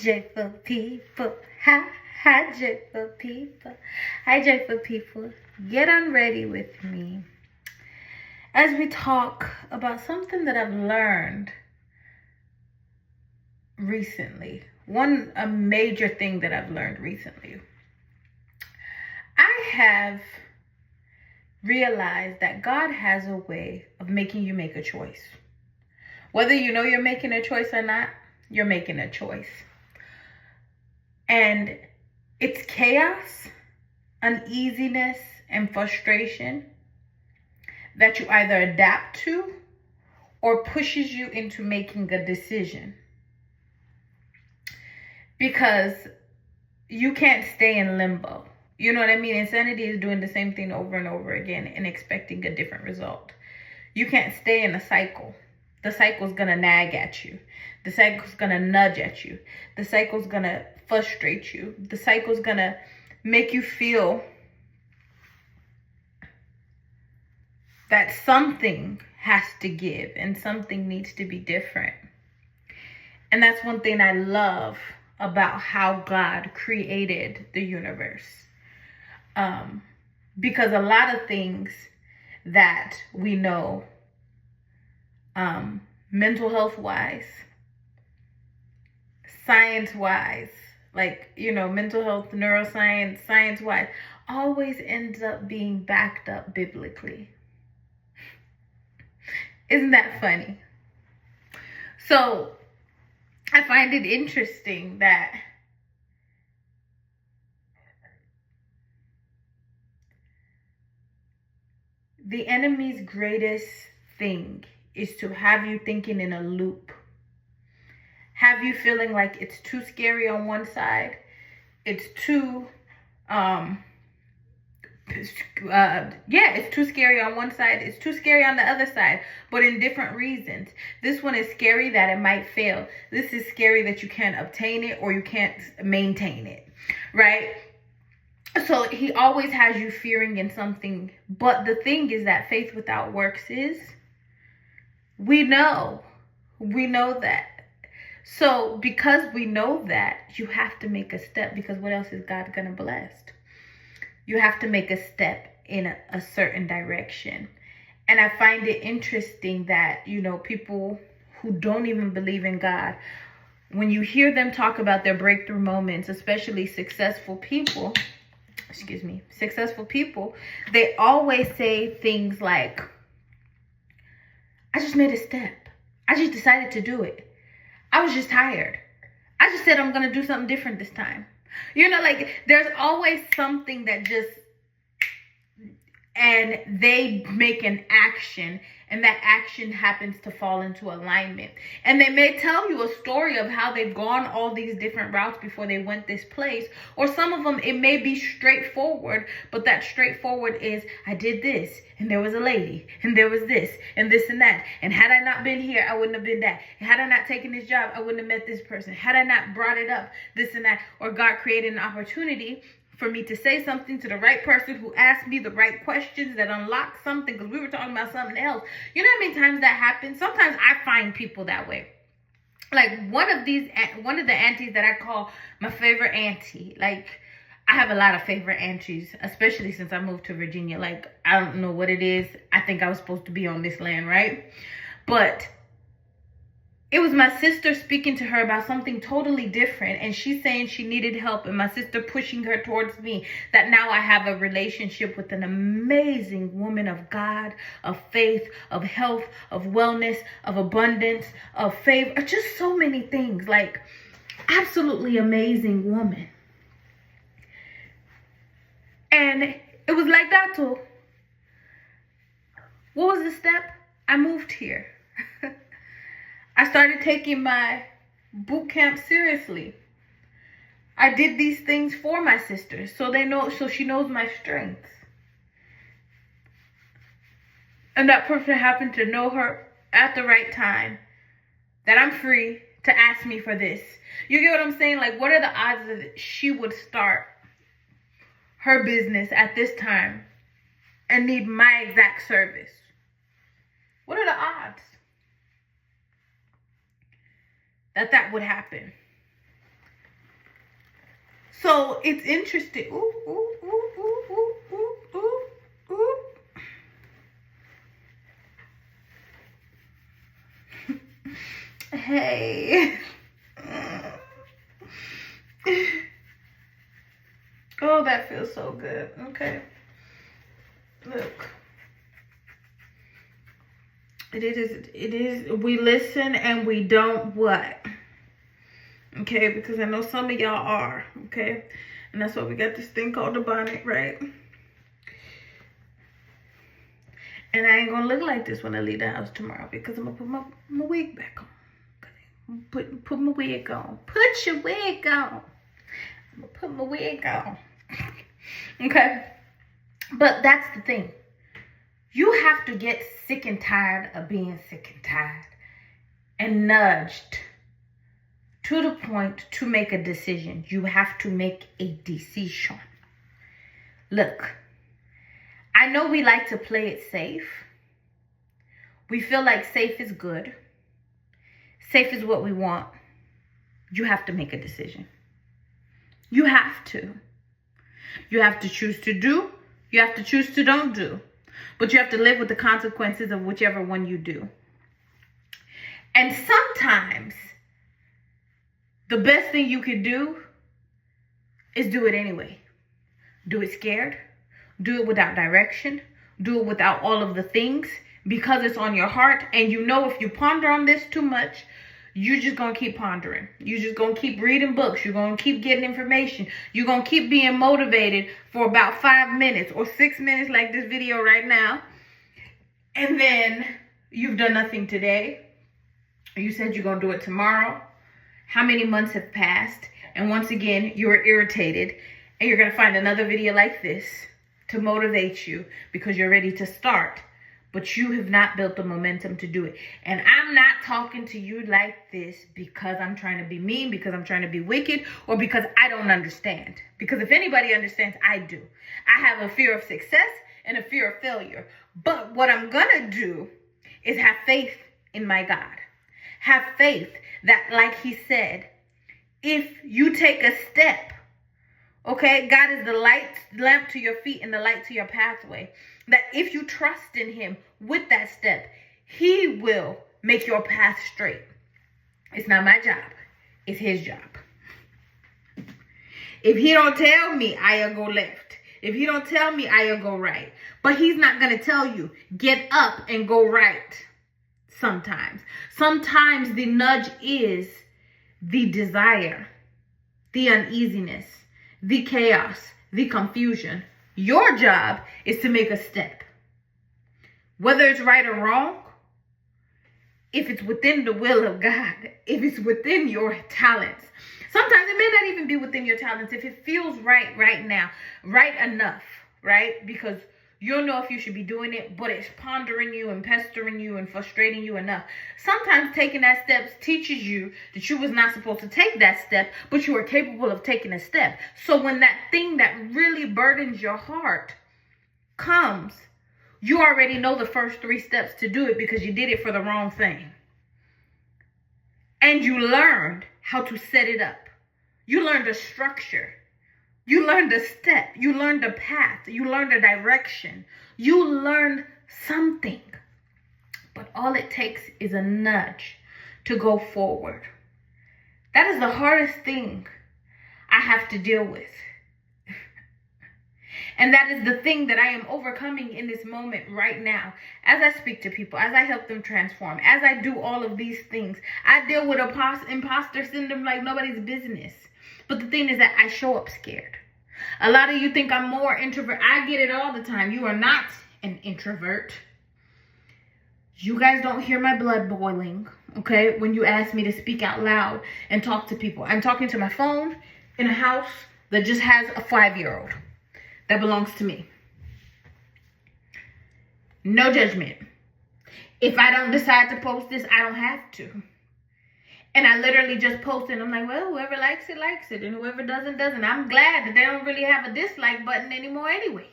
Joyful people, hi, joyful people, hi, joyful people. Get on ready with me as we talk about something that I've learned recently. A major thing that I've learned recently. I have realized that God has a way of making you make a choice. Whether you know you're making a choice or not, you're making a choice. And it's chaos, uneasiness, and frustration that you either adapt to or pushes you into making a decision. Because you can't stay in limbo. You know what I mean? Insanity is doing the same thing over and over again and expecting a different result. You can't stay in a cycle. The cycle's gonna nag at you. The cycle's gonna nudge at you. The cycle's gonna frustrate you. The cycle's gonna make you feel that something has to give and something needs to be different. And that's one thing I love about how God created the universe. Because a lot of things that we know, mental health wise, science wise, mental health, neuroscience, science wise, always ends up being backed up biblically. Isn't that funny? So I find it interesting that the enemy's greatest thing is to have you thinking in a loop. Have you feeling like it's too scary on one side. It's too, it's too scary on one side. It's too scary on the other side, but in different reasons. This one is scary that it might fail. This is scary that you can't obtain it or you can't maintain it, right? So he always has you fearing in something. But the thing is that faith without works is, we know that. So because we know that, you have to make a step, because what else is God gonna bless? You have to make a step in a certain direction. And I find it interesting that, people who don't even believe in God, when you hear them talk about their breakthrough moments, especially successful people, they always say things like, I just made a step. I just decided to do it. I was just tired. I just said I'm going to do something different this time. There's always something that and they make an action, and that action happens to fall into alignment. And they may tell you a story of how they've gone all these different routes before they went this place. Or some of them, it may be straightforward, but that straightforward is, I did this, and there was a lady, and there was this, and this and that. And had I not been here, I wouldn't have been that. And had I not taken this job, I wouldn't have met this person. Had I not brought it up, this and that. Or God created an opportunity for me to say something to the right person who asked me the right questions that unlocked something, because we were talking about something else. You know how many times that happens? Sometimes I find people that way. Like one of the aunties that I call my favorite auntie. Like, I have a lot of favorite aunties, especially since I moved to Virginia. Like, I don't know what it is. I think I was supposed to be on this land, right? But it was my sister speaking to her about something totally different, and she's saying she needed help, and my sister pushing her towards me, that now I have a relationship with an amazing woman of God, of faith, of health, of wellness, of abundance, of favor, just so many things. Like, absolutely amazing woman. And it was like that too. What was the step? I moved here. I started taking my boot camp seriously. I did these things for my sister, so she knows my strengths. And that person happened to know her at the right time, that I'm free to ask me for this. You get what I'm saying? Like, what are the odds that she would start her business at this time and need my exact service? What are the odds that would happen? So it's interesting. Ooh, ooh, ooh, ooh, ooh, ooh, ooh, ooh. Hey. Oh, that feels so good. Okay. Look. It is, we listen and we don't what? Okay, because I know some of y'all are, okay? And that's why we got this thing called the bonnet, right? And I ain't gonna look like this when I leave the house tomorrow because I'm gonna put my wig back on. Okay? Put my wig on. Put your wig on. I'm gonna put my wig on. Okay? But that's the thing. You have to get sick and tired of being sick and tired and nudged to the point to make a decision. You have to make a decision. Look, I know we like to play it safe. We feel like safe is good. Safe is what we want. You have to make a decision. You have to. You have to choose to do. You have to choose to don't do. But you have to live with the consequences of whichever one you do. And sometimes the best thing you could do is do it anyway. Do it scared. Do it without direction. Do it without all of the things because it's on your heart. And you know if you ponder on this too much, you're just going to keep pondering. You're just going to keep reading books. You're going to keep getting information. You're going to keep being motivated for about 5 minutes or 6 minutes like this video right now. And then you've done nothing today. You said you're going to do it tomorrow. How many months have passed? And once again, you're irritated. And you're going to find another video like this to motivate you because you're ready to start. But you have not built the momentum to do it. And I'm not talking to you like this because I'm trying to be mean, because I'm trying to be wicked, or because I don't understand. Because if anybody understands, I do. I have a fear of success and a fear of failure. But what I'm going to do is have faith in my God. Have faith that, like he said, if you take a step, okay, God is the lamp to your feet and the light to your pathway. That if you trust in him with that step, he will make your path straight. It's not my job. It's his job. If he don't tell me, I'll go left. If he don't tell me, I'll go right. But he's not going to tell you, get up and go right sometimes. Sometimes the nudge is the desire, the uneasiness, the chaos, the confusion. Your job is to make a step. Whether it's right or wrong, if it's within the will of God, if it's within your talents. Sometimes it may not even be within your talents. If it feels right now, right enough, right? Because you'll know if you should be doing it, but it's pondering you and pestering you and frustrating you enough. Sometimes taking that step teaches you that you was not supposed to take that step, but you are capable of taking a step. So when that thing that really burdens your heart comes, you already know the first 3 steps to do it because you did it for the wrong thing. And you learned how to set it up. You learned the structure. You learned a step. You learned a path. You learned a direction. You learned something. But all it takes is a nudge to go forward. That is the hardest thing I have to deal with. And that is the thing that I am overcoming in this moment right now. As I speak to people, as I help them transform, as I do all of these things, I deal with imposter syndrome like nobody's business. But the thing is that I show up scared. A lot of you think I'm more introvert. I get it all the time. You are not an introvert. You guys don't hear my blood boiling, okay, when you ask me to speak out loud and talk to people. I'm talking to my phone in a house that just has a 5-year-old that belongs to me. No judgment. If I don't decide to post this, I don't have to. And I literally just posted, and I'm like, well, whoever likes it, and whoever doesn't. I'm glad that they don't really have a dislike button anymore anyways.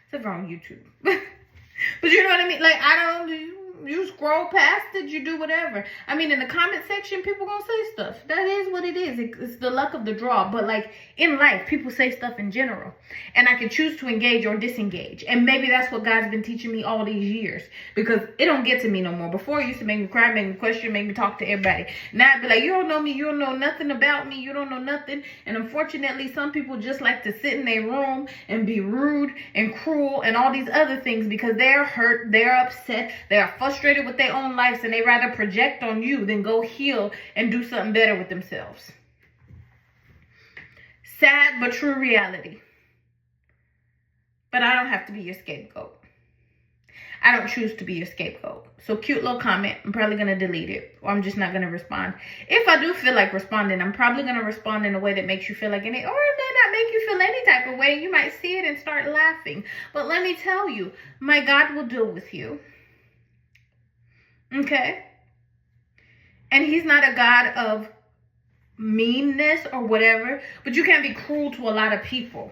Except for on YouTube. But you know what I mean? Like, I don't, You scroll past it, you do whatever. I mean, in the comment section, people gonna say stuff. That is what it is. It's the luck of the draw. But like in life, people say stuff in general. And I can choose to engage or disengage. And maybe that's what God's been teaching me all these years. Because it don't get to me no more. Before, it used to make me cry, make me question, make me talk to everybody. Now I'd be like, you don't know me, you don't know nothing about me, you don't know nothing. And unfortunately, some people just like to sit in their room and be rude and cruel and all these other things because they're hurt, they're upset, they are frustrated with their own lives, and they rather project on you than go heal and do something better with themselves. Sad but true reality. But I don't have to be your scapegoat. I don't choose to be your scapegoat. So cute little comment. I'm probably going to delete it. Or I'm just not going to respond. If I do feel like responding, I'm probably going to respond in a way that makes you feel like any, or it may not make you feel any type of way. You might see it and start laughing. But let me tell you, my God will deal with you. Okay? And he's not a God of meanness or whatever. But you can't be cruel to a lot of people.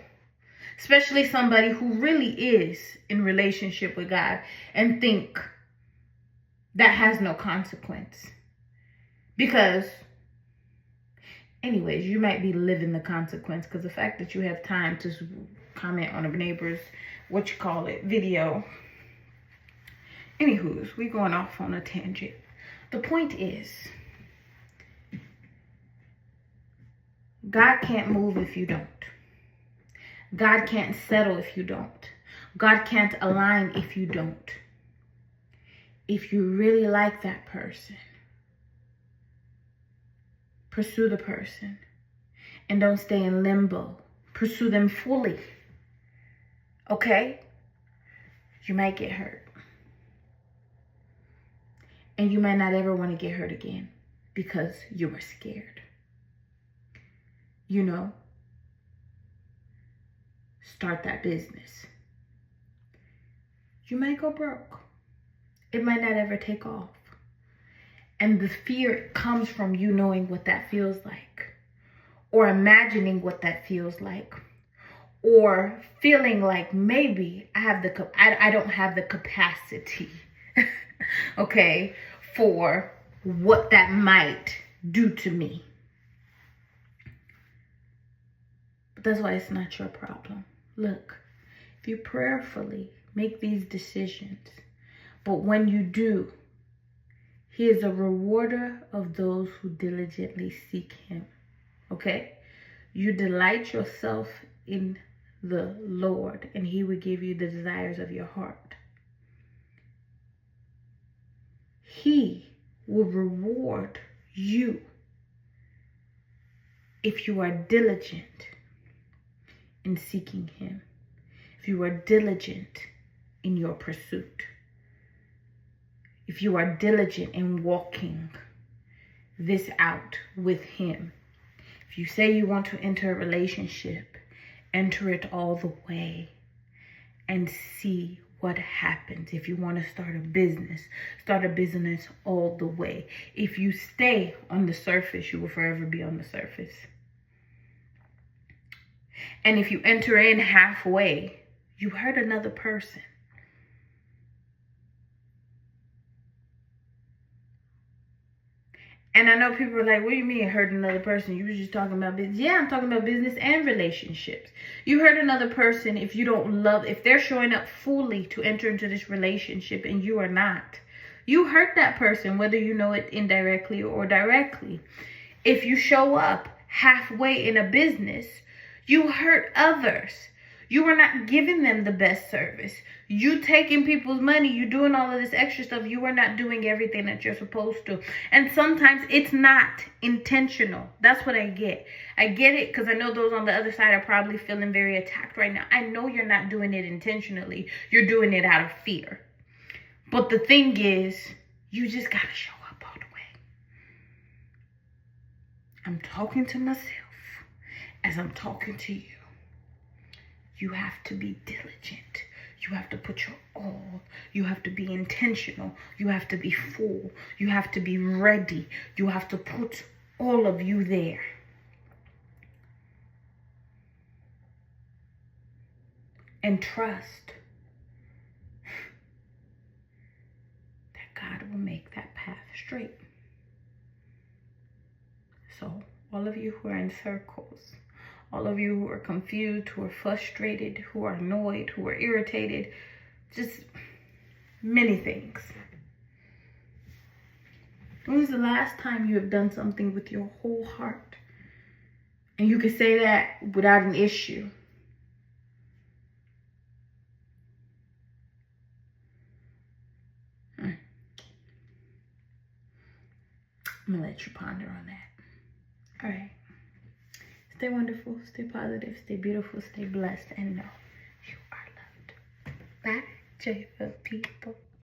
Especially somebody who really is in relationship with God and think that has no consequence. Because, anyways, you might be living the consequence because the fact that you have time to comment on a neighbor's, video. Anywho's, we going off on a tangent. The point is, God can't move if you don't. God can't settle if you don't. God can't align if you don't. If you really like that person, pursue the person and don't stay in limbo. Pursue them fully. Okay? You might get hurt. And you might not ever want to get hurt again because you were scared. You know? Start that business. You might go broke. It might not ever take off. And the fear comes from you knowing what that feels like, or imagining what that feels like, or feeling like maybe I don't have the capacity, okay, for what that might do to me. But that's why it's not your problem. Look, if you prayerfully make these decisions, but when you do, he is a rewarder of those who diligently seek him. Okay? You delight yourself in the Lord, and he will give you the desires of your heart. He will reward you if you are diligent in seeking him, if you are diligent in your pursuit, if you are diligent in walking this out with him. If you say you want to enter a relationship, enter it all the way and see what happens. If you want to start a business all the way. If you stay on the surface, you will forever be on the surface. And if you enter in halfway, you hurt another person. And I know people are like, what do you mean hurt another person? You were just talking about business. Yeah, I'm talking about business and relationships. You hurt another person if you don't love, if they're showing up fully to enter into this relationship and you are not. You hurt that person, whether you know it indirectly or directly. If you show up halfway in a business, you hurt others. You are not giving them the best service. You taking people's money, you doing all of this extra stuff. You are not doing everything that you're supposed to. And sometimes it's not intentional. That's what I get. I get it because I know those on the other side are probably feeling very attacked right now. I know you're not doing it intentionally. You're doing it out of fear. But the thing is, you just got to show up all the way. I'm talking to myself as I'm talking to you. You have to be diligent. You have to put your all. You have to be intentional. You have to be full. You have to be ready. You have to put all of you there. And trust that straight. So all of you who are in circles, all of you who are confused, who are frustrated, who are annoyed, who are irritated, just many things. When was the last time you have done something with your whole heart? And you can say that without an issue. I'm going to let you ponder on that. All right. Stay wonderful, stay positive, stay beautiful, stay blessed, and know you are loved. Bye, joyful people.